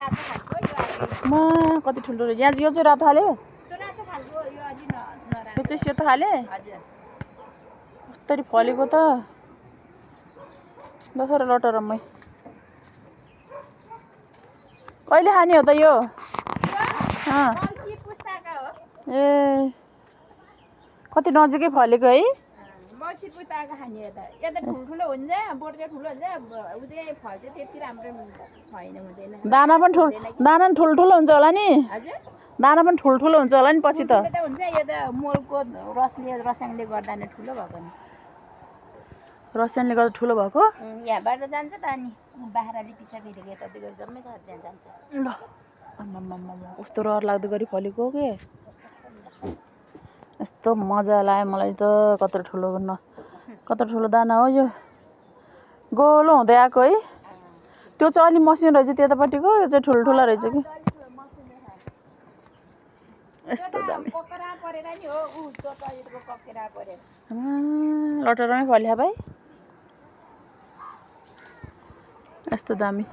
म कति ठुलो यहाँ यो चाहिँ रातो हाल्यो यो चाहिँ सेतो हाले कस्तरी फलेको त दसरा लटरमै कहिले खाने हो त यो ए कति नजिकै फलेको है मसी पुताको खाने त यो त ठुल्ठुलो हुन्छ बोट चाहिँ ठुलो हुन्छ उ चाहिँ फल चाहिँ त्यति राम्रो छैन हुँदैन दाना पनि ठुल्ठुलो हुन्छ होला नि हजुर दाना पनि ठुल्ठुलो हुन्छ होला नि पछि त हुन्छ यो त मलको रसायनले गर्दा नै ठुलो भएको नि रसायनले गर्दा ठुलो भएको यहाँबाट जान्छ त अनि बाख्राले पिसा फेरेको यता गएर जम्मै घर त्यहाँ जान्छ ल आम्मामा कस्तो रहर लाग्दो गरी फलेको के यस्तो मजा लाग्यो मलाई त कत्रो ठुलो दाना हो यो गोलो हुँदै आएको है त्यो चाहिँ अलि मसिनो रहेछ त्यतापट्टिको यो चाहिँ ठुल्ठुलो रहेछ कि यस्तो दामी लटरमै फल्यो भाइ यस्तो दामी